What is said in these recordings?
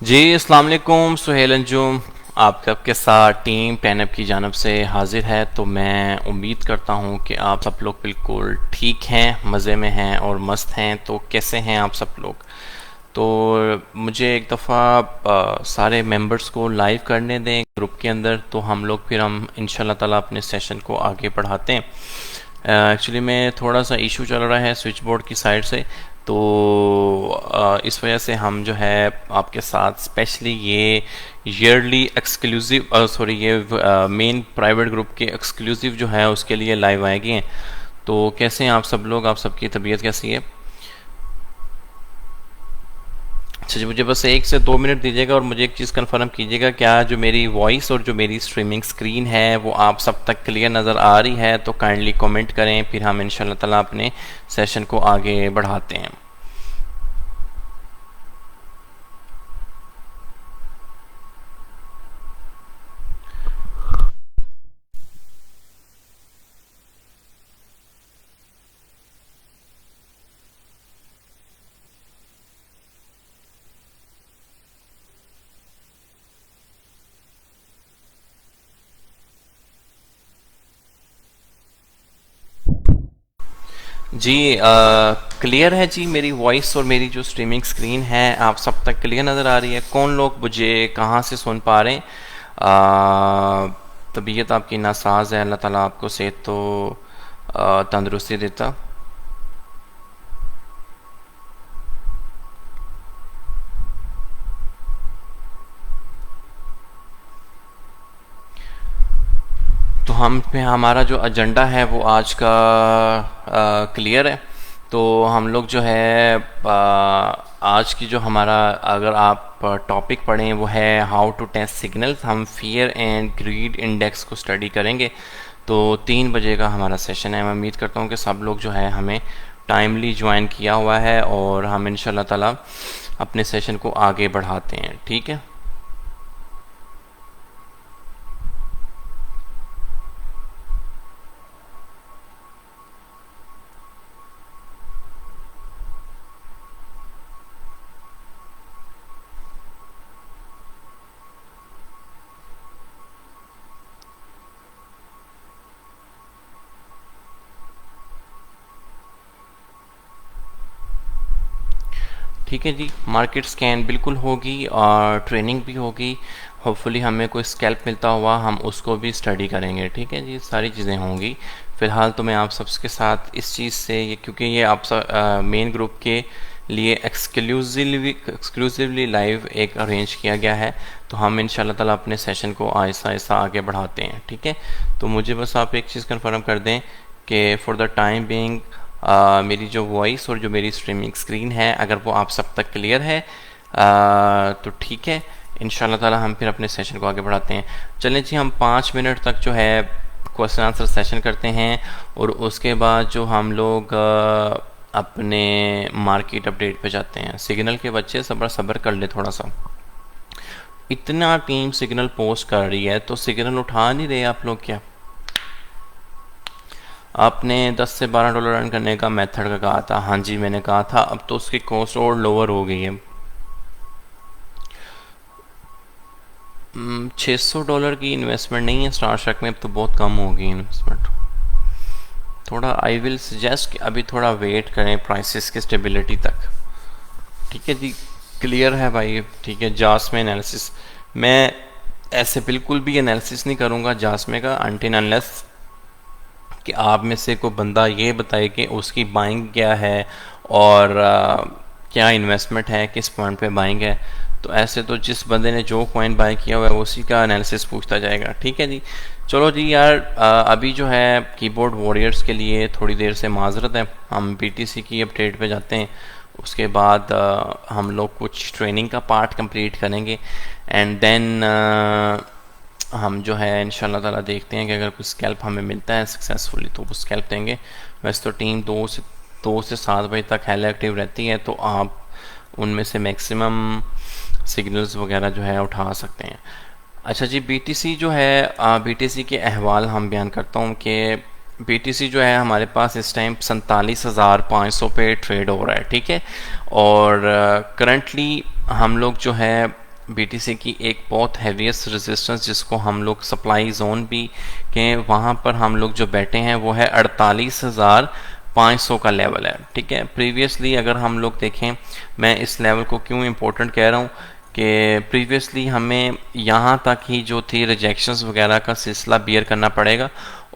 जी अस्सलाम वालेकुम, सुहेल अंजुम आपके साथ टीम पैनअप की जानब से हाजिर है। तो मैं उम्मीद करता हूँ कि आप सब लोग बिल्कुल ठीक हैं, मज़े में हैं और मस्त हैं। तो कैसे हैं आप सब लोग? तो मुझे एक दफ़ा सारे मेंबर्स को लाइव करने दें ग्रुप के अंदर, तो हम इंशाल्लाह ताला अपने सेशन को आगे बढ़ाते हैं। एक्चुअली में थोड़ा सा इशू चल रहा है स्विच बोर्ड की साइड से, तो इस वजह से हम जो है आपके साथ स्पेशली ये ईयरली एक्सक्लूसिव ये मेन प्राइवेट ग्रुप के एक्सक्लूसिव जो है उसके लिए लाइव आएंगे हैं। तो कैसे हैं आप सब लोग? आप सबकी तबीयत कैसी है? अच्छा जी, मुझे बस 1 से 2 मिनट दीजिएगा और मुझे एक चीज़ कंफर्म कीजिएगा, क्या जो मेरी वॉइस और जो मेरी स्ट्रीमिंग स्क्रीन है वो आप सब तक क्लियर नज़र आ रही है? तो काइंडली कमेंट करें, फिर हम इंशाल्लाह ताला अपने सेशन को आगे बढ़ाते हैं। जी क्लियर है जी, मेरी वॉइस और मेरी जो स्ट्रीमिंग स्क्रीन है आप सब तक क्लियर नज़र आ रही है? कौन लोग मुझे कहाँ से सुन पा रहे हैं? तबीयत आपकी नासाज है, अल्लाह ताला आपको सेहत तो तंदुरुस्ती देता। तो हम पे हमारा जो एजेंडा है वो आज का क्लियर है। तो हम लोग जो है आज की जो हमारा, अगर आप टॉपिक पढ़ें, वो है हाउ टू टेस्ट सिग्नल्स। हम फियर एंड ग्रीड इंडेक्स को स्टडी करेंगे। तो 3 बजे का हमारा सेशन है। मैं उम्मीद करता हूँ कि सब लोग जो है हमें टाइमली ज्वाइन किया हुआ है और हम इंशाल्लाह ताला अपने सेशन को आगे बढ़ाते हैं। ठीक है। ठीक है जी, मार्केट स्कैन बिल्कुल होगी और ट्रेनिंग भी होगी। होपफुली हमें कोई स्कैल्प मिलता हुआ हम उसको भी स्टडी करेंगे। ठीक है जी, सारी चीज़ें होंगी। फ़िलहाल तो मैं आप सबके साथ इस चीज़ से, ये क्योंकि ये आप सब मेन ग्रुप के लिए एक्सक्लूसिवली लाइव एक अरेंज किया गया है। तो हम इंशाल्लाह ताला अपने सेशन को आहिस्ता आहिस्ता आगे बढ़ाते हैं। ठीक है। तो मुझे बस आप एक चीज़ कंफर्म कर दें कि फॉर द टाइम बीइंग मेरी जो वॉइस और जो मेरी स्ट्रीमिंग स्क्रीन है, अगर वो आप सब तक क्लियर है तो ठीक है। इंशाल्लाह ताला हम फिर अपने सेशन को आगे बढ़ाते हैं। चलें जी, हम 5 मिनट तक जो है क्वेश्चन आंसर सेशन करते हैं और उसके बाद जो हम लोग अपने मार्केट अपडेट पे जाते हैं। सिग्नल के बच्चे सब्र सब्र कर ले थोड़ा सा। इतना टीम सिग्नल पोस्ट कर रही है तो सिग्नल उठा नहीं रहे आप लोग क्या? आपने 10 से 12 डॉलर अर्न करने का मेथड का कहा था। हाँ जी, मैंने कहा था। अब तो उसकी कॉस्ट और लोअर हो गई है। $600 की इन्वेस्टमेंट नहीं है स्टार ट्रैक में, अब तो बहुत कम हो गई इन्वेस्टमेंट। थोड़ा आई विल सजेस्ट कि अभी थोड़ा वेट करें प्राइसेस की स्टेबिलिटी तक। ठीक है जी, क्लियर है भाई। ठीक है, जास में एनालिसिस मैं ऐसे बिल्कुल भी एनालिसिस नहीं करूँगा जासमे का अनटिल अनलेस कि आप में से कोई बंदा ये बताए कि उसकी बाइंग क्या है और क्या इन्वेस्टमेंट है, किस पॉइंट पे बाइंग है। तो ऐसे तो जिस बंदे ने जो कॉइन बाय किया हुआ है उसी का एनालिसिस पूछता जाएगा। ठीक है जी। चलो जी यार, अभी जो है कीबोर्ड वॉरियर्स के लिए थोड़ी देर से माजरत है। हम बीटीसी की अपडेट पे जाते हैं। उसके बाद हम लोग कुछ ट्रेनिंग का पार्ट कंप्लीट करेंगे एंड देन हम जो है इंशाल्लाह ताला देखते हैं कि अगर कुछ स्कैल्प हमें मिलता है सक्सेसफुली तो वो स्कैल्प देंगे। वैसे तो टीम 2 से 7 बजे तक हेल एक्टिव रहती है, तो आप उनमें से मैक्सिमम सिग्नल्स वगैरह जो है उठा सकते हैं। अच्छा जी, बीटीसी जो है, बीटीसी के अहवाल हम बयान करता हूँ कि बीटीसी जो है हमारे पास इस टाइम 47,500 पे ट्रेड हो रहा है। ठीक है। और करंटली हम लोग जो है बीटीसी की एक बहुत हैवीएस्ट रेजिस्टेंस जिसको हम लोग सप्लाई जोन भी के वहाँ पर हम लोग जो बैठे हैं वो है 48,500 का लेवल है। ठीक है, प्रीवियसली अगर हम लोग देखें, मैं इस लेवल को क्यों इम्पोर्टेंट कह रहा हूँ कि प्रीवियसली हमें यहाँ तक ही जो थी रिजेक्शंस वगैरह का सिलसिला बियर करना पड़ेगा,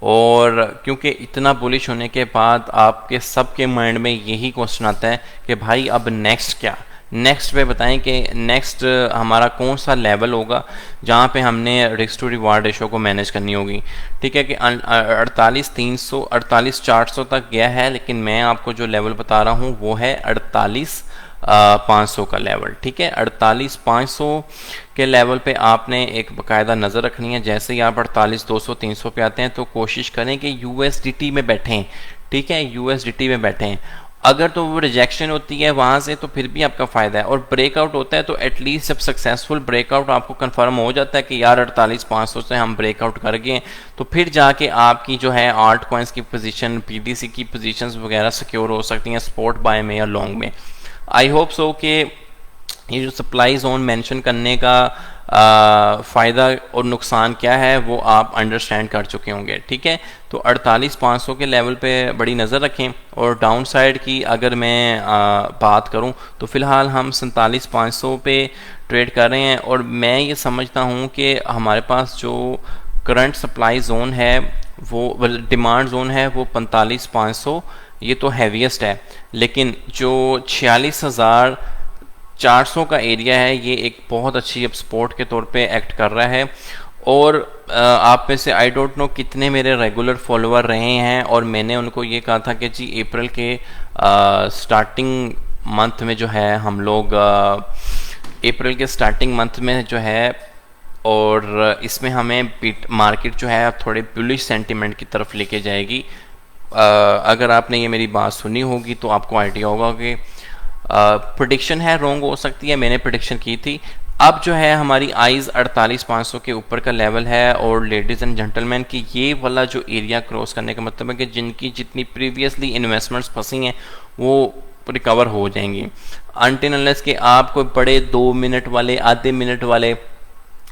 और क्योंकि इतना बुलिश होने के बाद आपके सबके माइंड में यही क्वेश्चन आता है कि भाई अब नेक्स्ट क्या, नेक्स्ट पे बताएं कि नेक्स्ट हमारा कौन सा लेवल होगा जहाँ पे हमने रिस्क टू रिवार्ड रेशो को मैनेज करनी होगी। ठीक है कि 48,300 48,400 तक गया है, लेकिन मैं आपको जो लेवल बता रहा हूँ वो है 48,500 का लेवल। ठीक है, 48,500 के लेवल पे आपने एक बाकायदा नज़र रखनी है। जैसे ही आप 48,200 300 पे आते हैं तो कोशिश करें कि यूएसडीटी में बैठें। ठीक है, यूएसडीटी में बैठें। अगर तो वो रिजेक्शन होती है वहाँ से तो फिर भी आपका फ़ायदा है, और ब्रेकआउट होता है तो एटलीस्ट जब सक्सेसफुल ब्रेकआउट आपको कंफर्म हो जाता है कि यार 48,500 से हम ब्रेकआउट कर गए, तो फिर जाके आपकी जो है आल्ट कॉइन्स की पोजीशन, पीटीसी की पोजीशंस वगैरह सिक्योर हो सकती हैं स्पॉट बाय में या लॉन्ग में। आई होप सो कि ये जो सप्लाई जोन मेंशन करने का फ़ायदा और नुकसान क्या है वो आप अंडरस्टैंड कर चुके होंगे। ठीक है, तो 48,500 के लेवल पे बड़ी नज़र रखें, और डाउन साइड की अगर मैं बात करूं तो फ़िलहाल हम 47,500 पे ट्रेड कर रहे हैं, और मैं ये समझता हूं कि हमारे पास जो करंट सप्लाई जोन है वो डिमांड जोन है वो 45,500, ये तो हैवीएस्ट है, लेकिन जो 46,400 का एरिया है ये एक बहुत अच्छी अब सपोर्ट के तौर पे एक्ट कर रहा है। और आप में से आई डोंट नो कितने मेरे रेगुलर फॉलोअर रहे हैं, और मैंने उनको ये कहा था कि जी अप्रैल के स्टार्टिंग मंथ में जो है हम लोग अप्रैल के स्टार्टिंग मंथ में जो है, और इसमें हमें मार्केट जो है थोड़े बुलिश सेंटीमेंट की तरफ लेके जाएगी। अगर आपने ये मेरी बात सुनी होगी तो आपको आइडिया होगा कि प्रेडिक्शन है, रॉन्ग हो सकती है, मैंने प्रेडिक्शन की थी। अब जो है हमारी आइज़ 48,500 के ऊपर का लेवल है, और लेडीज़ एंड जेंटलमैन की ये वाला जो एरिया क्रॉस करने का मतलब है कि जिनकी जितनी प्रीवियसली इन्वेस्टमेंट्स फंसी हैं वो रिकवर हो जाएंगी। अनटिल अनलेस कि आप कोई बड़े 2 मिनट वाले, आधे मिनट वाले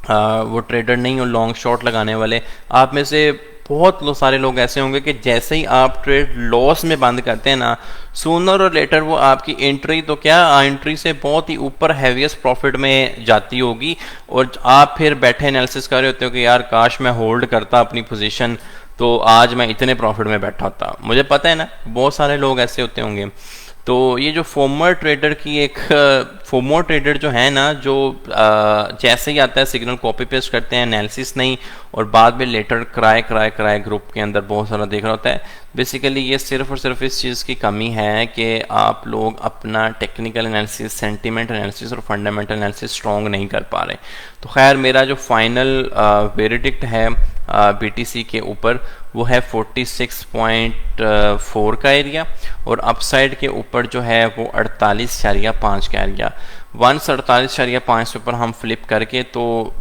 वो ट्रेडर नहीं हो, लॉन्ग शॉट लगाने वाले। आप में से बहुत सारे लोग ऐसे होंगे कि जैसे ही आप ट्रेड लॉस में बंद करते हैं ना, सूनर और लेटर वो आपकी एंट्री तो क्या, एंट्री से बहुत ही ऊपर हैवीएस्ट प्रॉफिट में जाती होगी, और आप फिर बैठे एनालिसिस कर रहे होते हो कि यार काश मैं होल्ड करता अपनी पोजीशन तो आज मैं इतने प्रॉफिट में बैठा होता। मुझे पता है ना बहुत सारे लोग ऐसे होते होंगे। तो ये जो फोमर ट्रेडर की एक फोमर ट्रेडर जो है ना, जो जैसे ही आता है सिग्नल कॉपी पेस्ट करते हैं, एनालिसिस नहीं, और बाद में लेटर कराए ग्रुप के अंदर बहुत सारा देख रहा होता है। बेसिकली ये सिर्फ और सिर्फ इस चीज़ की कमी है कि आप लोग अपना टेक्निकल एनालिसिस, सेंटीमेंट एनालिसिस और फंडामेंटल एनालिसिस स्ट्रॉन्ग नहीं कर पा रहे। तो खैर मेरा जो फाइनल वेरिडिक्ट है बीटीसी के ऊपर वो है 46.4 का एरिया, और अपसाइड के ऊपर जो है वो 48.5 का एरिया। वंस 48.5 से ऊपर हम फ्लिप करके तो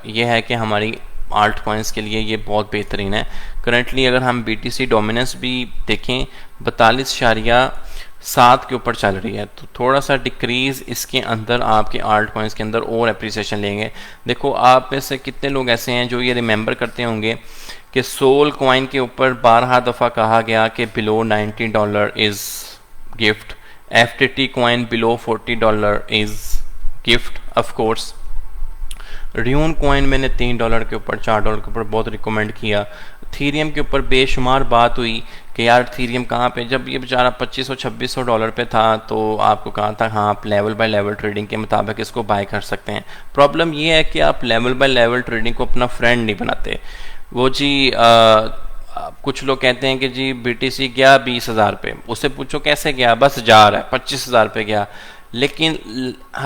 ये है कि हमारी आल्ट कॉइन्स के लिए ये बहुत बेहतरीन है। करंटली अगर हम बीटीसी डोमिनेंस भी देखें 42.7 के ऊपर चल रही है, तो थोड़ा सा डिक्रीज इसके अंदर आपके आल्ट कॉइन्स के अंदर और एप्रिसिएशन लेंगे। देखो आप में से कितने लोग ऐसे हैं जो ये रिमेंबर करते होंगे कि सोल कॉइन के ऊपर 12 दफ़ा कहा गया कि below $90 is gift, FTT coin below $40 is gift of course. Ruin coin मैंने $3 के ऊपर, $4 के ऊपर बहुत रिकमेंड किया। थीरियम के ऊपर बेशुमार बात हुई कि यार थीरियम कहाँ पे, जब ये बेचारा $2500-2600 पे था तो आपको कहा था हाँ आप लेवल बाय लेवल ट्रेडिंग के मुताबिक इसको बाय कर सकते हैं। प्रॉब्लम ये है कि आप लेवल बाय लेवल ट्रेडिंग को अपना फ्रेंड नहीं बनाते। वो जी कुछ लोग कहते हैं कि जी बीटीसी गया 20,000 पे, उससे पूछो कैसे गया, बस जा रहा है 25,000 पे गया। लेकिन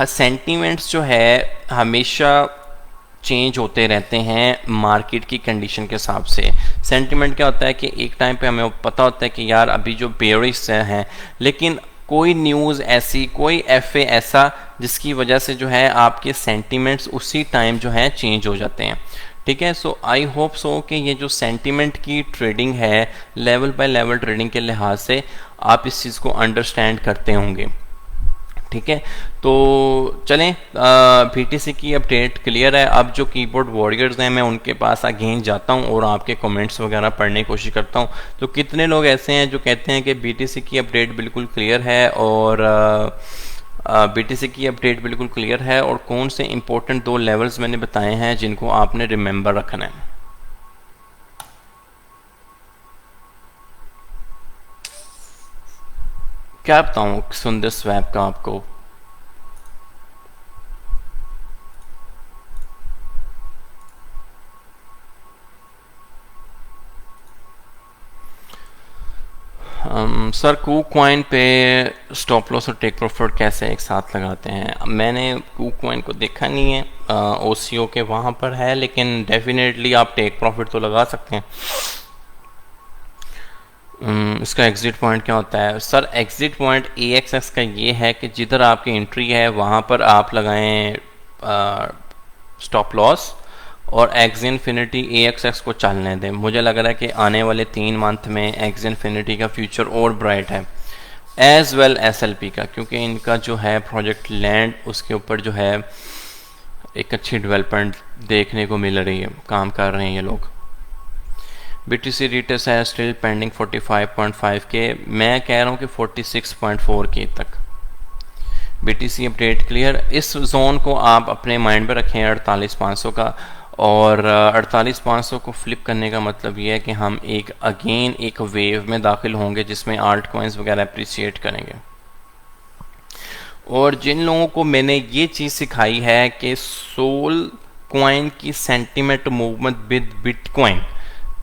सेंटीमेंट्स जो है हमेशा चेंज होते रहते हैं मार्केट की कंडीशन के हिसाब से। सेंटीमेंट क्या होता है कि एक टाइम पे हमें पता होता है कि यार अभी जो बेयरिश हैं, लेकिन कोई न्यूज़ ऐसी, कोई एफए ऐसा जिसकी वजह से जो है आपके सेंटीमेंट्स उसी टाइम जो है चेंज हो जाते हैं। ठीक है, सो आई होप सो कि ये जो सेंटीमेंट की ट्रेडिंग है लेवल बाय लेवल ट्रेडिंग के लिहाज से आप इस चीज़ को अंडरस्टैंड करते होंगे। ठीक है, तो चलें, BTC की अपडेट क्लियर है। अब जो कीबोर्ड वॉरियर्स हैं मैं उनके पास अगेन जाता हूं और आपके कमेंट्स वगैरह पढ़ने की कोशिश करता हूं। तो कितने लोग ऐसे हैं जो कहते हैं कि BTC की अपडेट बिल्कुल क्लियर है, और BTC की अपडेट बिल्कुल क्लियर है, और कौन से इंपॉर्टेंट 2 लेवल्स मैंने बताए हैं जिनको आपने रिमेंबर रखना है। क्या बताऊं सुंदर स्वैप का आपको। सर कू कॉइन पे स्टॉप लॉस और टेक प्रॉफिट कैसे एक साथ लगाते हैं? मैंने कू कॉइन को देखा नहीं है, OCO के वहाँ पर है, लेकिन डेफिनेटली आप टेक प्रॉफिट तो लगा सकते हैं। इसका एग्जिट पॉइंट क्या होता है? सर एग्जिट पॉइंट AXS का ये है कि जिधर आपकी एंट्री है वहाँ पर आप लगाएं स्टॉप लॉस, और एक्स इन्फिनिटी AXS को चलने दें। मुझे लग रहा है कि आने वाले 3 मंथ में एक्स इन्फिनिटी का फ्यूचर और ब्राइट है, एज वेल SLP का, क्योंकि इनका जो है प्रोजेक्ट लैंड उसके ऊपर जो है एक अच्छी डेवलपमेंट देखने को मिल रही है, काम कर रहे हैं ये लोग। BTC रिटेस्ट है स्टिल पेंडिंग 45.5 के, मैं कह रहा हूँ कि 46.4 के तक। BTC update clear. इस जोन को आप अपने माइंड में रखें 48,500 का, और 48,500 को फ्लिप करने का मतलब ये है कि हम एक वेव में दाखिल होंगे जिसमें आल्ट कॉइन्स वगैरह अप्रिशिएट करेंगे। और जिन लोगों को मैंने ये चीज़ सिखाई है कि सोल कॉइन की सेंटीमेंट मूवमेंट विद बिटकॉइन,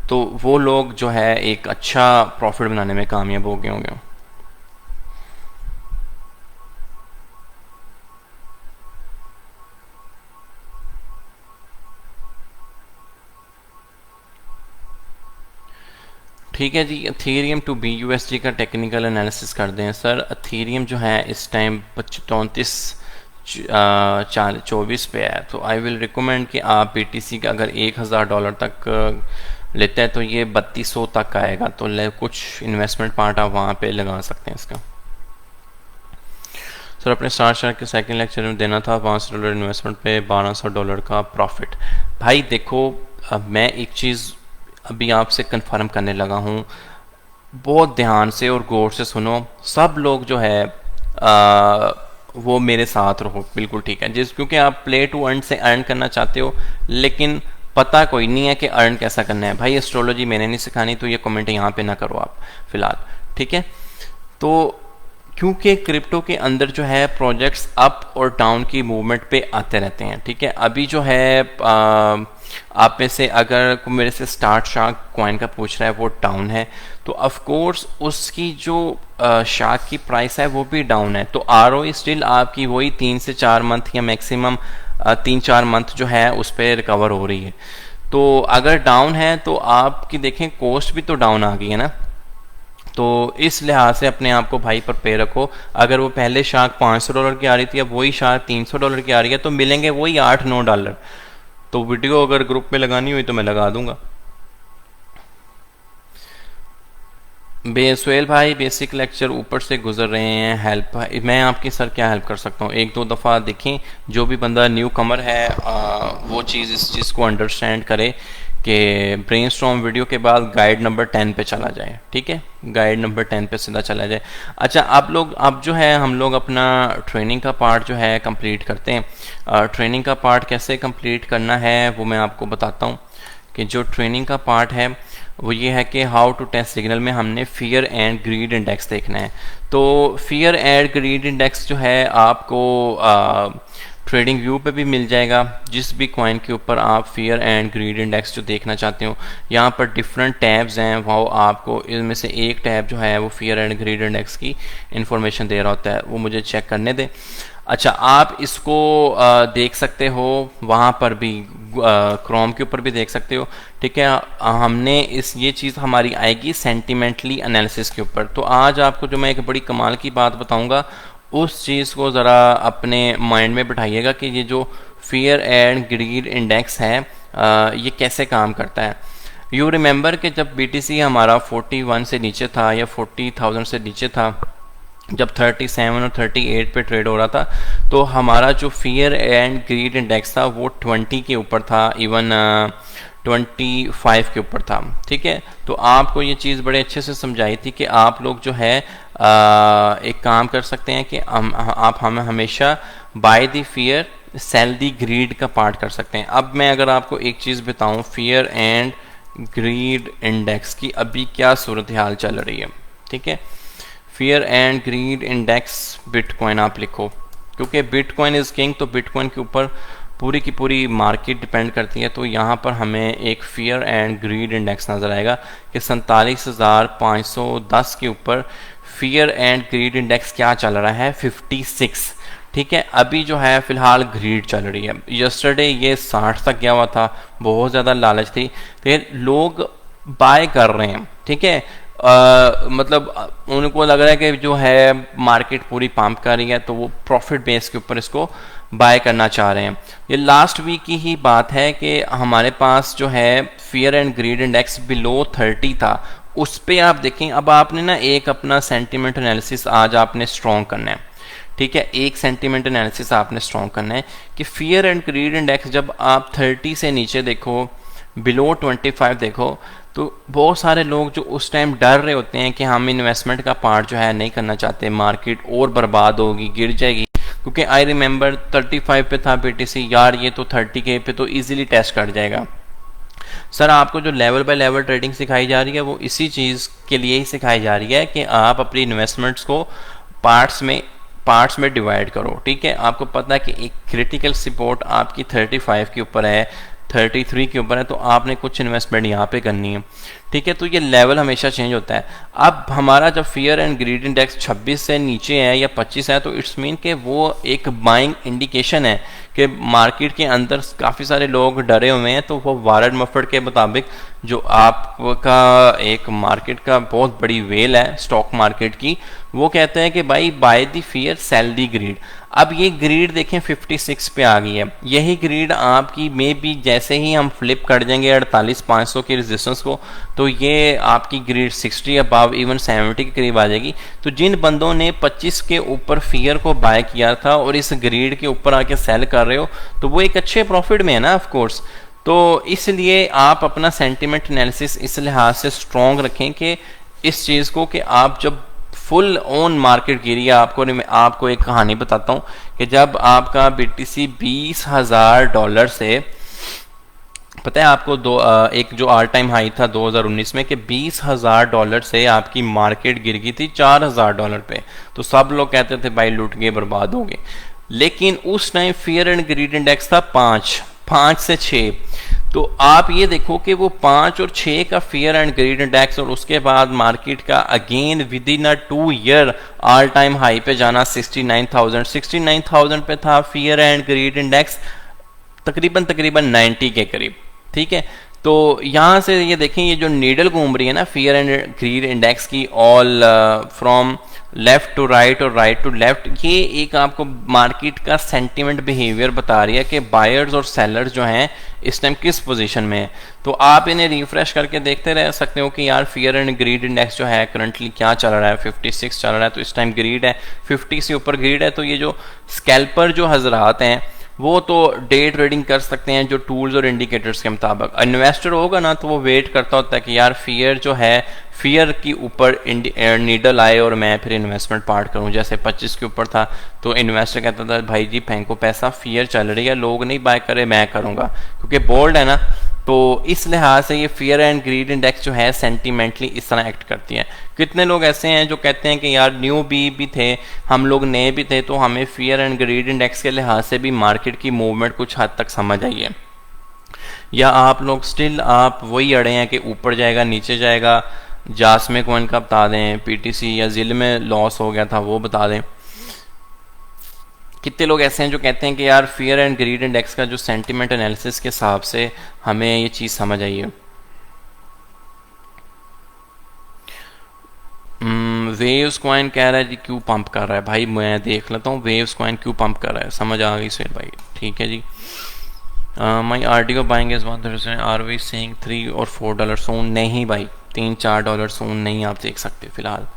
तो वो लोग जो है एक अच्छा प्रॉफिट बनाने में कामयाब हो गए होंगे। ठीक है जी, अथेरियम टू BUSD का टेक्निकल एनालिसिस कर दें। सर अथेरियम जो है इस टाइम 3424 पे है, तो आई विल रिकमेंड कि आप BTC का अगर $1000 तक लेते हैं तो ये 3200 तक आएगा, तो कुछ इन्वेस्टमेंट पार्ट आप वहाँ पे लगा सकते हैं इसका। सर अपने स्टार्ट के सेकंड लेक्चर में देना था $500 इन्वेस्टमेंट पे $1200 का प्रॉफिट। भाई देखो, अब मैं एक चीज़ अभी आपसे कंफर्म करने लगा हूँ, बहुत ध्यान से और गौर से सुनो। सब लोग जो है वो मेरे साथ रहो, बिल्कुल ठीक है, क्योंकि आप प्ले टू अर्न से अर्न करना चाहते हो, लेकिन पता कोई नहीं है कि अर्न कैसा करना है। भाई एस्ट्रोलॉजी मैंने नहीं सिखानी, तो ये कमेंट यहाँ पे ना करो आप फिलहाल, ठीक है। तो क्योंकि क्रिप्टो के अंदर जो है प्रोजेक्ट्स अप और डाउन की मूवमेंट पे आते रहते हैं, ठीक है। अभी जो है आप में से अगर मेरे से स्टार्ट शार्क कॉइन का पूछ रहा है, वो डाउन है, तो ऑफ कोर्स उसकी जो शार्क की प्राइस है वो भी डाउन है, तो ROI स्टिल आपकी वही 3 से 4 मंथ या मैक्सिमम 3-4 मंथ जो है उस पर रिकवर हो रही है। तो अगर डाउन है तो आपकी देखें कॉस्ट भी तो डाउन आ गई है ना, तो इस लिहाज से अपने आप को भाई पर पे रखो। अगर वो पहले शार्क $500 की आ रही थी, अब वही शार्क $300 की आ रही है, तो मिलेंगे वही $8-9। तो वीडियो अगर ग्रुप में लगानी हुई तो मैं लगा दूंगा। बेसवेल भाई बेसिक लेक्चर ऊपर से गुजर रहे हैं, हेल्प मैं आपकी सर क्या हेल्प कर सकता हूँ? 1-2 दफ़ा देखें, जो भी बंदा न्यू कमर है वो चीज़ इस चीज़ को अंडरस्टैंड करे कि ब्रेनस्टॉर्म वीडियो के बाद गाइड नंबर 10 पे चला जाए, ठीक है, गाइड नंबर 10 पे सीधा चला जाए। अच्छा अब जो है हम लोग अपना ट्रेनिंग का पार्ट जो है कंप्लीट करते हैं। ट्रेनिंग का पार्ट कैसे कंप्लीट करना है वो मैं आपको बताता हूँ। कि जो ट्रेनिंग का पार्ट है वो ये है कि हाउ टू टेस्ट सिग्नल में हमने फियर एंड ग्रीड इंडेक्स देखना है। तो फियर एंड ग्रीड इंडेक्स जो है आपको ट्रेडिंग व्यू पे भी मिल जाएगा। जिस भी कॉइन के ऊपर आप फियर एंड ग्रीड इंडेक्स जो देखना चाहते हो, यहाँ पर डिफरेंट टैब्स हैं, वो आपको इनमें से एक टैब जो है वो फियर एंड ग्रीड इंडेक्स की इंफॉर्मेशन दे रहा होता है, वो मुझे चेक करने दें। अच्छा, आप इसको देख सकते हो वहाँ पर भी, क्रोम के ऊपर भी देख सकते हो, ठीक है। हमने ये चीज़ हमारी आएगी सेंटिमेंटली एनालिसिस के ऊपर। तो आज आपको जो मैं एक बड़ी कमाल की बात बताऊंगा, उस चीज़ को ज़रा अपने माइंड में बिठाइएगा कि ये जो फियर एंड ग्रीड इंडेक्स है ये कैसे काम करता है। यू रिमेंबर कि जब BTC हमारा 41 से नीचे था या 40,000 से नीचे था, जब 37 और 38 पे ट्रेड हो रहा था, तो हमारा जो फियर एंड ग्रीड इंडेक्स था वो 20 के ऊपर था, इवन 25 के ऊपर था। ठीक है, तो आपको ये चीज़ बड़े अच्छे से समझाई थी कि आप लोग जो है एक काम कर सकते हैं कि आप हमें हमेशा buy the fear sell the greed का पार्ट कर सकते हैं। अब मैं अगर आपको एक चीज़ बताऊं, फियर एंड ग्रीड इंडेक्स की अभी क्या सूरत हाल चल रही है। ठीक है, fear and greed index bitcoin आप लिखो, क्योंकि बिटकॉइन इज किंग, तो बिटकॉइन के ऊपर पूरी की पूरी मार्केट डिपेंड करती है। तो यहाँ पर हमें एक फियर एंड ग्रीड इंडेक्स नज़र आएगा कि 47,510 के ऊपर फियर एंड ग्रीड इंडेक्स क्या चल रहा है, 56। ठीक है, अभी जो है फिलहाल ग्रीड चल रही है। यस्टरडे ये 60 तक गया हुआ था, बहुत ज़्यादा लालच थी, तो लोग बाय कर रहे हैं। ठीक है, मतलब उनको लग रहा है कि जो है मार्केट पूरी पंप कर रही है, तो वो प्रॉफिट बेस के ऊपर इसको बाय करना चाह रहे हैं। ये लास्ट वीक की ही बात है कि हमारे पास जो है fear and greed index below 30 था। उस पर आप देखें, अब आपने ना एक अपना सेंटीमेंट एनालिसिस आज आपने स्ट्रॉन्ग करना है। ठीक है, एक सेंटीमेंट एनालिसिस आपने स्ट्रॉन्ग करना है कि फियर एंड ग्रीड इंडेक्स जब आप 30 से नीचे देखो, बिलो 25 देखो, तो बहुत सारे लोग जो उस टाइम डर रहे होते हैं कि हम इन्वेस्टमेंट का पार्ट जो है नहीं करना चाहते, मार्केट और बर्बाद होगी, गिर जाएगी। क्योंकि आई रिमेंबर 35 पे था BTC, यार ये तो 30 के पे तो इजीली टेस्ट कर जाएगा। सर आपको जो लेवल बाय लेवल ट्रेडिंग सिखाई जा रही है वो इसी चीज़ के लिए ही सिखाई जा रही है कि आप अपनी इन्वेस्टमेंट्स को पार्ट्स में डिवाइड करो। ठीक है, आपको पता है कि एक क्रिटिकल सपोर्ट आपकी 35 के ऊपर है, 33 के ऊपर है, तो आपने कुछ इन्वेस्टमेंट यहाँ पे करनी है। ठीक है, तो ये लेवल हमेशा चेंज होता है। अब हमारा जब फियर एंड ग्रीड इंडेक्स 26 से नीचे है या 25 है, तो इट्स मीन कि वो एक बाइंग इंडिकेशन है कि मार्केट के अंदर काफ़ी सारे लोग डरे हुए हैं। तो वो वारेन बफेट के मुताबिक जो आपका एक मार्केट का बहुत बड़ी वेल है स्टॉक मार्केट की, वो कहते हैं कि भाई buy the fear sell the greed. अब ये ग्रीड देखें 56 पे आ गई है। यही ग्रीड आपकी मे बी जैसे ही हम फ्लिप कर देंगे 48,500 के रेजिस्टेंस को, तो ये आपकी ग्रीड 60 अबाव इवन 70 के करीब आ जाएगी। तो जिन बंदों ने 25 के ऊपर फियर को बाय किया था और इस ग्रीड के ऊपर आके सेल कर रहे हो, तो वो एक अच्छे प्रॉफिट में है ना ऑफ कोर्स। तो इसलिए आप अपना सेंटिमेंट एनालिसिस इस लिहाज से स्ट्रॉन्ग रखें कि इस चीज़ को कि आप जब फुल ऑन मार्केट गिरी है, आपको एक कहानी बताता हूँ कि जब आपका BTC $20,000 से, पता है आपको एक जो ऑल टाइम हाई था 2019 में कि $20,000 से आपकी मार्केट गिर गई थी $4,000 पे, तो सब लोग कहते थे भाई लूट गए, बर्बाद हो गए। लेकिन उस time fear and greed index था 5 से 6। तो आप ये देखो कि वो 5 और 6 का फियर एंड ग्रीड इंडेक्स, और उसके बाद मार्केट का again with in a 2 year all time high पे जाना 69,000 पे था फियर एंड ग्रीड इंडेक्स, तकरीबन 90 के करीब। ठीक है, तो यहाँ से ये देखें, ये जो नीडल घूम रही है ना फियर एंड ग्रीड इंडेक्स की, all from left to right और राइट टू लेफ्ट, ये एक आपको मार्केट का सेंटीमेंट बिहेवियर बता रही है कि बायर्स और सेलर्स जो हैं इस टाइम किस पोजीशन में है। तो आप इन्हें रिफ्रेश करके देखते रह सकते हो कि यार फियर एंड ग्रीड इंडेक्स जो है करंटली क्या चल रहा है, 56 चल रहा है, तो इस टाइम ग्रीड है 50 से ऊपर ग्रीड है। तो ये जो स्कैल्पर जो हजरात हैं वो तो डे ट्रेडिंग कर सकते हैं जो टूल्स और इंडिकेटर्स के मुताबिक। इन्वेस्टर होगा ना तो वो वेट करता होता है कि यार फियर जो है, फियर के ऊपर नीडल आए और मैं फिर इन्वेस्टमेंट पार्ट करूं। जैसे 25 के ऊपर था तो इन्वेस्टर कहता था भाई जी फेंको पैसा, फियर चल रही है, लोग नहीं बाय करे, मैं करूंगा, क्योंकि बोल्ड है ना। तो इस लिहाज से ये फियर एंड ग्रीड इंडेक्स जो है सेंटीमेंटली इस तरह एक्ट करती है। कितने लोग ऐसे हैं जो कहते हैं कि यार न्यू भी थे, हम लोग नए भी थे, तो हमें फियर एंड ग्रीड इंडेक्स के लिहाज से भी मार्केट की मूवमेंट कुछ हद तक समझ आई है, या आप लोग स्टिल आप वही अड़े हैं कि ऊपर जाएगा नीचे जाएगा। जासमे कॉइन का बता दें, PTC या जिल में लॉस हो गया था वो बता दें। कितने लोग ऐसे हैं जो कहते हैं कि यार फियर एंड ग्रीड इंडेक्स का जो सेंटीमेंट एनालिसिस के हिसाब से हमें ये चीज़ समझ आई है। वेव्स कॉइन कह रहा है जी क्यों पंप कर रहा है, भाई मैं देख लेता हूँ वेव्स कॉइन क्यों पंप कर रहा है, समझ आ गई सर भाई। ठीक है जी, my RDO buying is 130, are we saying $3 और $4 सोन? नहीं भाई, $3-4 सोन नहीं आप देख सकते फिलहाल।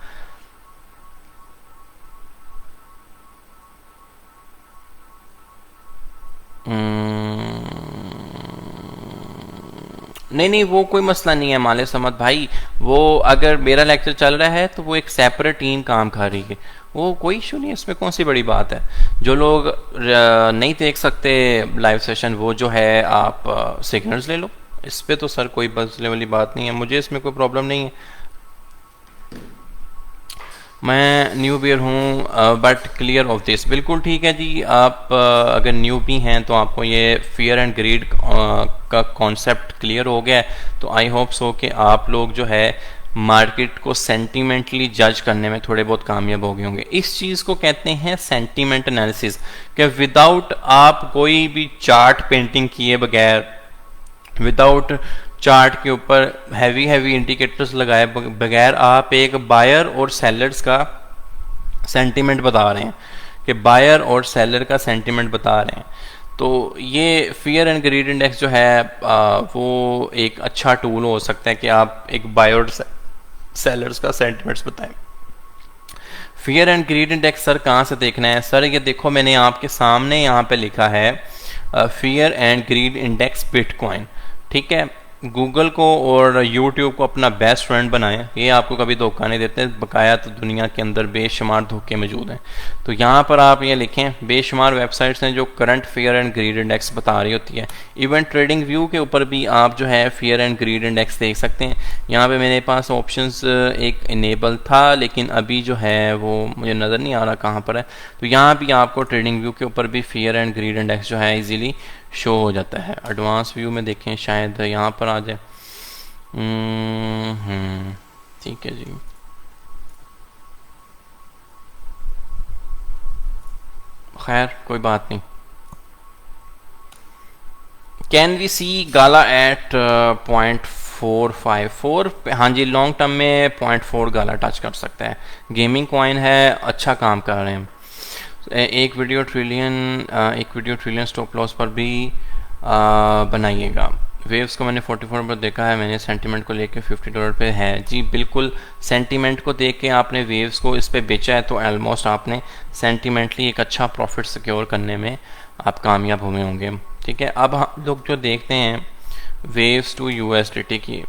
नहीं नहीं, वो कोई मसला नहीं है माले समद भाई। वो अगर मेरा लेक्चर चल रहा है तो वो एक सेपरेट टीम काम कर रही है, वो कोई इशू नहीं है, इसमें कौन सी बड़ी बात है। जो लोग नहीं देख सकते लाइव सेशन, वो जो है आप सिग्नल्स ले लो, इस पे तो सर कोई बदलने वाली बात नहीं है, मुझे इसमें कोई प्रॉब्लम नहीं है। मैं न्यू बियर हूँ बट क्लियर ऑफ दिस, बिल्कुल ठीक है जी। आप अगर न्यू भी हैं तो आपको ये फियर एंड ग्रीड का कॉन्सेप्ट क्लियर हो गया है, तो आई होप सो कि आप लोग जो है मार्केट को सेंटिमेंटली जज करने में थोड़े बहुत कामयाब हो गए होंगे। इस चीज़ को कहते हैं सेंटिमेंट एनालिसिस, कि विदाउट आप कोई भी चार्ट पेंटिंग किए बगैर, विदाउट चार्ट के ऊपर हैवी हैवी इंडिकेटर्स लगाए बगैर आप एक बायर और सेलर्स का सेंटीमेंट बता रहे हैं, कि बायर और सेलर का सेंटीमेंट बता रहे हैं। तो ये फियर एंड ग्रीड इंडेक्स जो है वो एक अच्छा टूल हो सकता है कि आप एक बायर और सेलर्स का सेंटीमेंट्स बताएं। Fear and greed index sir कहाँ से देखना है? सर ये देखो, मैंने आपके सामने यहाँ पे लिखा है fear and greed index bitcoin, ठीक है। गूगल को और यूट्यूब को अपना बेस्ट फ्रेंड बनाएं, ये आपको कभी धोखा नहीं देते, बकाया तो दुनिया के अंदर बेशुमार धोखे मौजूद हैं। तो यहाँ पर आप ये लिखें, बेशुमार वेबसाइट्स हैं जो current fear and greed index बता रही होती है। इवन ट्रेडिंग व्यू के ऊपर भी आप जो है फियर एंड ग्रीड इंडेक्स देख सकते हैं। यहाँ पे मेरे पास ऑप्शंस एक इनेबल था, लेकिन अभी जो है वो मुझे नज़र नहीं आ रहा कहाँ पर है। तो यहाँ भी आपको ट्रेडिंग व्यू के ऊपर भी फियर एंड ग्रीड इंडेक्स जो है इजीली शो हो जाता है। एडवांस व्यू में देखें, शायद यहाँ पर आ जाए। ठीक है जी। खैर कोई बात नहीं। Can we see gala at 0.454? हाँ जी, लॉन्ग टर्म में 0.4 गाला टच कर सकता है। गेमिंग कॉइन है, अच्छा काम कर रहे हैं। एक वीडियो ट्रिलियन स्टॉप लॉस पर भी बनाइएगा। वेव्स को मैंने 44 पर देखा है, मैंने सेंटीमेंट को लेके $50 पे है जी। बिल्कुल, सेंटीमेंट को देख के आपने वेव्स को इस पे बेचा है तो ऑलमोस्ट आपने सेंटीमेंटली एक अच्छा प्रॉफिट सिक्योर करने में आप कामयाब हुए होंगे, ठीक है। अब हम लोग जो देखते हैं वेव्स टू USDT की,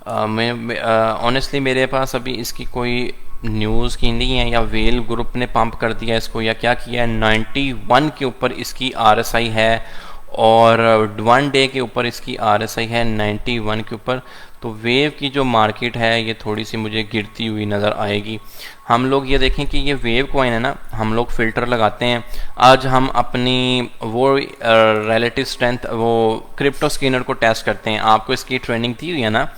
मैं ऑनेस्टली मेरे पास अभी इसकी कोई न्यूज़ की नहीं है, या वेल ग्रुप ने पंप कर दिया इसको, या क्या किया है। 91 के ऊपर इसकी RSI है, और 1 डे के ऊपर इसकी RSI है 91 के ऊपर। तो वेव की जो मार्केट है ये थोड़ी सी मुझे गिरती हुई नज़र आएगी। हम लोग ये देखें कि ये वेव कॉइन है ना, हम लोग फ़िल्टर लगाते हैं। आज हम अपनी वो रिलेटिव स्ट्रेंथ, वो क्रिप्टो स्कैनर को टेस्ट करते हैं। आपको इसकी ट्रेनिंग दी हुई है ना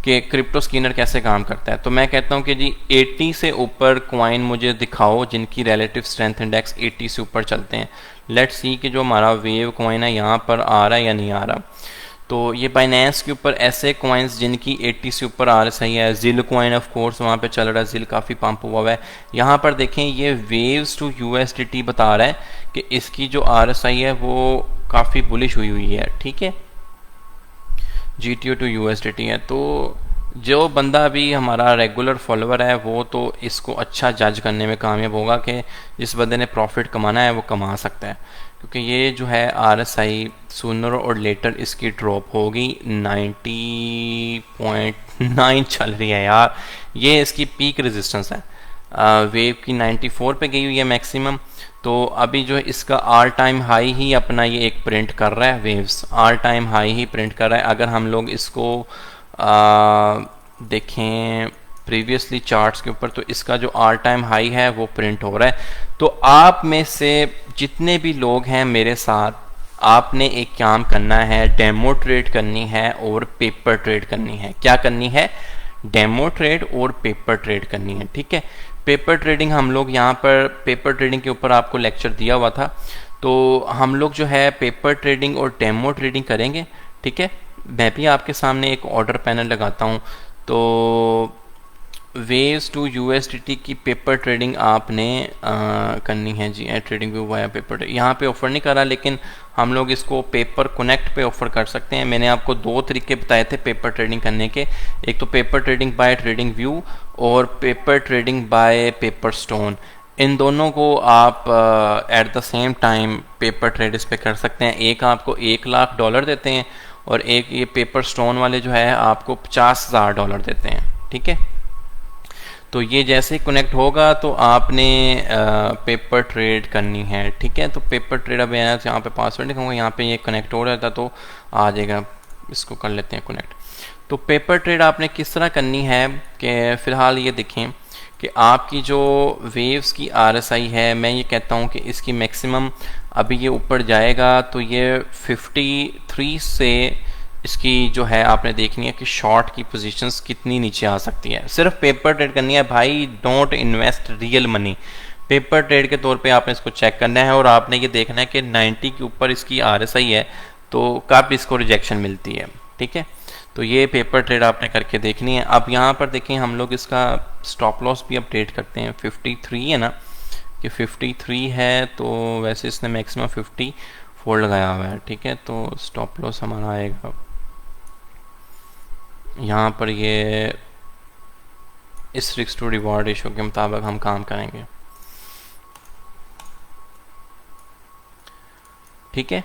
कि क्रिप्टो स्कैनर कैसे काम करता है। तो मैं कहता हूँ कि जी 80 से ऊपर कॉइन मुझे दिखाओ जिनकी रिलेटिव स्ट्रेंथ इंडेक्स 80 से ऊपर चलते हैं। लेट्स सी कि जो हमारा वेव कॉइन है यहाँ पर आ रहा है या नहीं आ रहा। तो ये बाइनेंस के ऊपर ऐसे कॉइन्स जिनकी 80 से ऊपर RSI है। जिल कॉइन ऑफ कोर्स वहाँ पे चल रहा है, जिल काफ़ी पंप हुआ है। यहाँ पर देखें, ये वेव्स टू USDT बता रहा है कि इसकी जो RSI है वो काफ़ी बुलिश हुई है, ठीक है। GTO टू USDT है। तो जो बंदा भी हमारा रेगुलर फॉलोअर है वो तो इसको अच्छा जज करने में कामयाब होगा कि जिस बंदे ने प्रॉफिट कमाना है वो कमा सकता है, क्योंकि ये जो है RSI सूनर और लेटर इसकी ड्रॉप होगी। 90.9 चल रही है यार, ये इसकी पीक रेजिस्टेंस है। वेव की 94 पे गई हुई है मैक्सिमम। तो अभी जो है इसका ऑल टाइम हाई ही अपना ये एक प्रिंट कर रहा है, वेव्स ऑल टाइम हाई ही प्रिंट कर रहा है। अगर हम लोग इसको देखें प्रीवियसली चार्ट्स के ऊपर, तो इसका जो ऑल टाइम हाई है वो प्रिंट हो रहा है। तो आप में से जितने भी लोग हैं मेरे साथ, आपने एक काम करना है, डेमो ट्रेड करनी है और पेपर ट्रेड करनी है। क्या करनी है? डेमो ट्रेड और पेपर ट्रेड करनी है, ठीक है। पेपर ट्रेडिंग हम लोग यहाँ पर पेपर ट्रेडिंग के ऊपर आपको लेक्चर दिया हुआ था, तो हम लोग जो है पेपर ट्रेडिंग और डेमो ट्रेडिंग करेंगे, ठीक है। मैं भी आपके सामने एक ऑर्डर पैनल लगाता हूँ। तो वेव्स टू USDT की पेपर ट्रेडिंग आपने करनी है जी। ट्रेडिंग व्यू वाया पेपर, यहाँ पे ऑफर नहीं करा, लेकिन हम लोग इसको पेपर कनेक्ट पे ऑफर कर सकते हैं। मैंने आपको 2 तरीके बताए थे पेपर ट्रेडिंग करने के, एक तो paper trading by TradingView और paper trading by paper stone. इन दोनों को आप at the same time paper trade इस पे कर सकते हैं। एक आपको $1 लाख देते हैं और एक ये पेपर स्टोन वाले जो है आपको $50,000 देते हैं। ठीक है, तो ये जैसे ही कनेक्ट होगा तो आपने पेपर ट्रेड करनी है। ठीक है, तो पेपर ट्रेड अब यहाँ पे पासवर्ड लिखूंगा, यहाँ पे ये कनेक्ट हो जाता तो आ जाएगा। इसको कर लेते हैं कनेक्ट। तो पेपर ट्रेड आपने किस तरह करनी है कि फ़िलहाल ये देखें कि आपकी जो वेव्स की RSI है, मैं ये कहता हूँ कि इसकी मैक्सिमम अभी ये ऊपर जाएगा तो ये 53 से इसकी जो है आपने देखनी है कि शॉर्ट की पोजीशंस कितनी नीचे आ सकती है। सिर्फ पेपर ट्रेड करनी है भाई, don't invest real money. Paper trade के तौर पे आपने इसको चेक करना है और आपने ये देखना है कि 90 के ऊपर इसकी RSI है तो कब इसको रिजेक्शन मिलती है। ठीक है, तो ये पेपर ट्रेड आपने करके देखनी है। अब यहाँ पर देखें हम लोग इसका स्टॉप लॉस भी अपडेट करते हैं। 53 है ना, कि 53 है तो वैसे इसने मैक्सिमम 54 लगाया हुआ है। ठीक है, तो स्टॉप लॉस हमारा आएगा यहाँ पर, ये इस रिस्क टू रिवॉर्ड रेशो के मुताबिक हम काम करेंगे। ठीक है,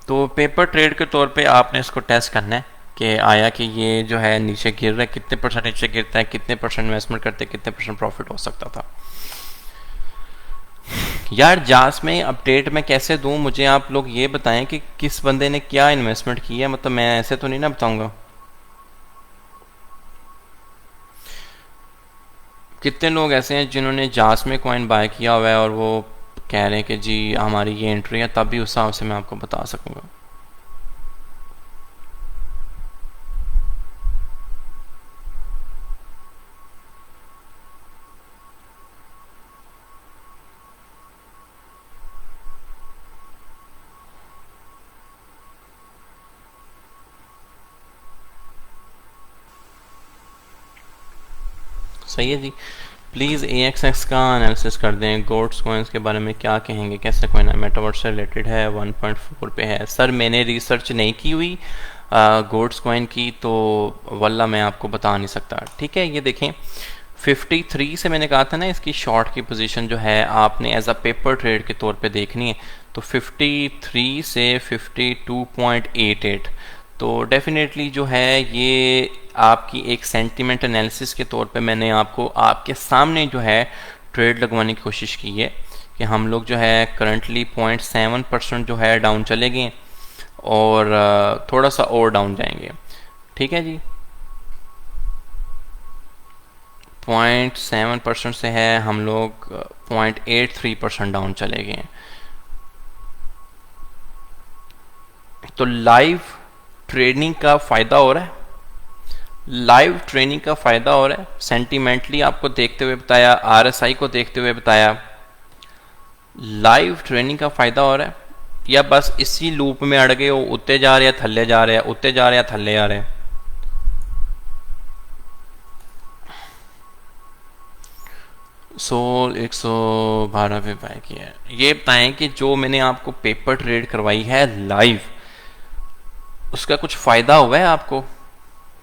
तो पेपर ट्रेड के तौर पे आपने इसको टेस्ट करना है कि आया कि ये जो है नीचे गिर रहा है, कितने % नीचे गिरता है, कितने % इन्वेस्टमेंट करते, कितने % प्रॉफिट हो सकता था। यार जास में अपडेट मैं कैसे दूं, मुझे आप लोग ये बताएं कि किस बंदे ने क्या इन्वेस्टमेंट किया। मतलब मैं ऐसे तो नहीं ना बताऊंगा। कितने लोग ऐसे हैं जिन्होंने जास में कॉइन बाय किया हुआ है और वो कह रहे हैं कि जी हमारी ये एंट्री है, तब भी उस हिसाब से मैं आपको बता सकूंगा। सही है जी, प्लीज़ AXX का एनालिसिस कर दें। गोट्स कॉइन्स के बारे में क्या कहेंगे, कैसे कॉइन है, मेटावर्स से रिलेटेड है, 1.4 पे है। सर मैंने रिसर्च नहीं की हुई गोट्स कॉइन की, तो वल्ला मैं आपको बता नहीं सकता। ठीक है, ये देखें 53 से मैंने कहा था ना, इसकी शॉर्ट की पोजीशन जो है आपने एज अ पेपर ट्रेड के तौर पे देखनी है। तो 53 से 52.88 तो डेफिनेटली जो है ये आपकी एक सेंटीमेंट एनालिसिस के तौर पे मैंने आपको आपके सामने जो है ट्रेड लगवाने की कोशिश की है कि हम लोग जो है करंटली 0.7% जो है डाउन चले गए और थोड़ा सा और डाउन जाएंगे। ठीक है जी, 0.7% से है हम लोग 0.83% डाउन चले गए। तो लाइव ट्रेडिंग का फ़ायदा हो रहा है, लाइव ट्रेडिंग का फ़ायदा हो रहा है। सेंटिमेंटली आपको देखते हुए बताया, RSI को देखते हुए बताया, लाइव ट्रेडिंग का फ़ायदा हो रहा है। या बस इसी लूप में अड़ गए हो, उत्ते जा रहे हैं थल्ले जा रहे हैं, उत्ते जा रहे हैं थल्ले आ रहे हैं। सोल 112 पे बाय किया है। ये बताएं कि जो मैंने आपको पेपर ट्रेड करवाई है लाइव, उसका कुछ फ़ायदा हुआ है आपको?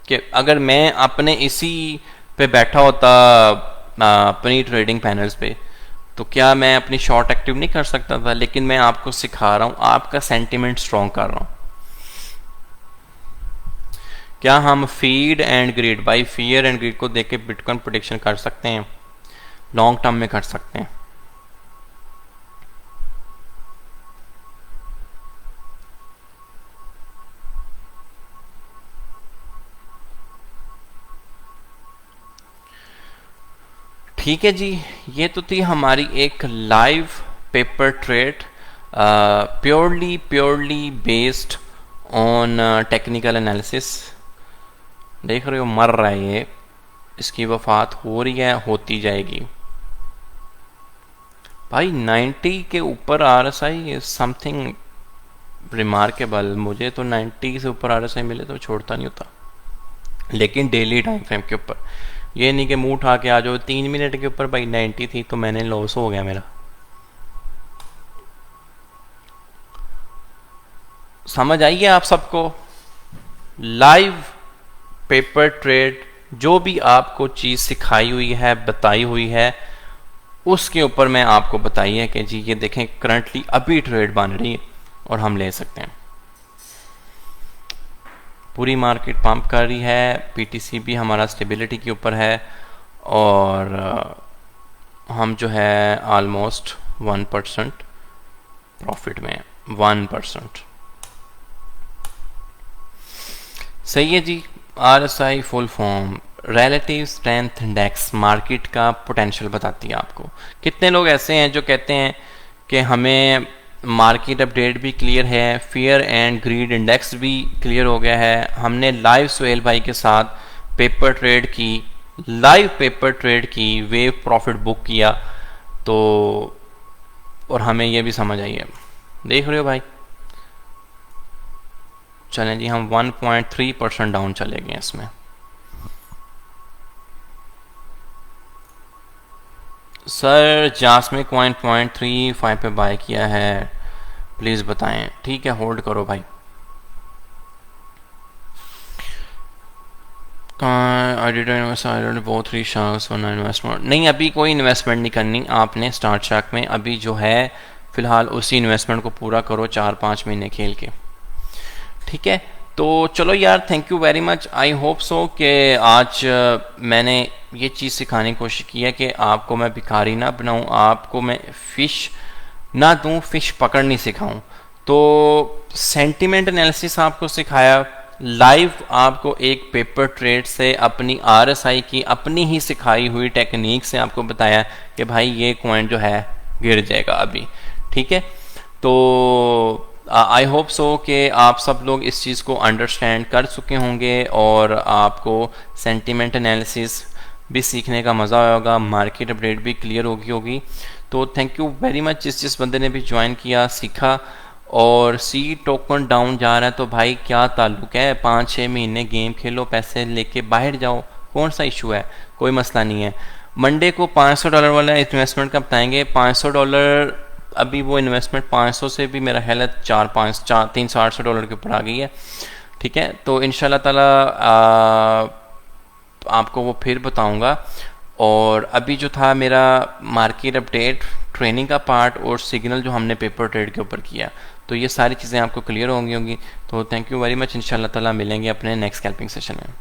कि अगर मैं अपने इसी पे बैठा होता अपनी ट्रेडिंग पैनल्स पे, तो क्या मैं अपनी शॉर्ट एक्टिव नहीं कर सकता था? लेकिन मैं आपको सिखा रहा हूँ, आपका सेंटिमेंट स्ट्रॉन्ग कर रहा हूँ। क्या हम feed and greed, by fear and grid को देख के बिटकॉइन प्रेडिक्शन कर सकते हैं? लॉन्ग टर्म में कर सकते हैं। ठीक है जी, ये तो थी हमारी एक live paper trade, purely based on technical analysis. देख रहे हो मर रहा है ये, इसकी वफात हो रही है, होती जाएगी भाई। 90 के ऊपर RSI इज समथिंग रिमार्केबल। मुझे तो 90 से ऊपर RSI मिले तो छोड़ता नहीं होता, लेकिन डेली टाइम फ्रेम के ऊपर। ये नहीं कि मुंह उठा के आ जाओ 3 मिनट के ऊपर भाई 90 थी तो मैंने लॉस हो गया मेरा। समझ आई है आप सबको? लाइव पेपर ट्रेड जो भी आपको चीज़ सिखाई हुई है, बताई हुई है, उसके ऊपर मैं आपको बताई है कि जी ये देखें करंटली अभी ट्रेड बन रही है और हम ले सकते हैं। पूरी मार्केट पंप कर रही है, पीटीसी भी हमारा स्टेबिलिटी के ऊपर है, और हम जो है ऑलमोस्ट 1% प्रॉफिट में, 1%। सही है जी। RSI full form relative strength index, market का पोटेंशियल बताती है आपको। कितने लोग ऐसे हैं जो कहते हैं कि हमें मार्केट अपडेट भी क्लियर है, फियर एंड ग्रीड इंडेक्स भी क्लियर हो गया है, हमने लाइव सोहेल भाई के साथ पेपर ट्रेड की, लाइव पेपर ट्रेड की, वेव प्रॉफिट बुक किया, तो और हमें यह भी समझ आई है, देख रहे हो भाई। चलें जी, हम 1.3% डाउन चले गए इसमें। सर जासमिक कॉइन 0.35 पे बाय किया है, प्लीज़ बताएं। ठीक है, होल्ड करो भाई। नहीं, अभी कोई इन्वेस्टमेंट नहीं करनी आपने स्टार्ट शार्क में, अभी जो है फिलहाल उसी इन्वेस्टमेंट को पूरा करो 4-5 महीने खेल के। ठीक है, तो चलो यार, thank you very much. I hope so कि आज मैंने ये चीज़ सिखाने की कोशिश की है कि आपको मैं भिखारी ना बनाऊं, आपको मैं फ़िश ना दूं, फ़िश पकड़नी सिखाऊं। तो सेंटिमेंट एनालिसिस आपको सिखाया, लाइव आपको एक पेपर ट्रेड से अपनी RSI की अपनी ही सिखाई हुई टेक्निक से आपको बताया कि भाई ये कॉइन जो है गिर जाएगा अभी। ठीक है, तो आई होप सो कि आप सब लोग इस चीज़ को अंडरस्टैंड कर चुके होंगे और आपको सेंटिमेंट एनालिसिस भी सीखने का मज़ा आया होगा, मार्केट अपडेट भी क्लियर होगी। तो थैंक यू वेरी मच जिस बंदे ने भी ज्वाइन किया, सीखा। और सी टोकन डाउन जा रहा है तो भाई क्या ताल्लुक है, 5-6 महीने गेम खेलो, पैसे लेके बाहर जाओ, कौन सा इशू है, कोई मसला नहीं है। मंडे को $500 वाला इन्वेस्टमेंट का बताएंगे। $500 अभी वो इन्वेस्टमेंट 500 से भी मेरा ख्याल है 300-800 के ऊपर आ गई है। ठीक है, तो इंशाल्लाह ताला आपको वो फिर बताऊंगा। और अभी जो था मेरा मार्केट अपडेट, ट्रेनिंग का पार्ट और सिग्नल जो हमने पेपर ट्रेड के ऊपर किया, तो ये सारी चीज़ें आपको क्लियर होंगी। तो थैंक यू वेरी मच, इंशाल्लाह ताला मिलेंगे अपने नेक्स्ट स्कैल्पिंग सेशन में।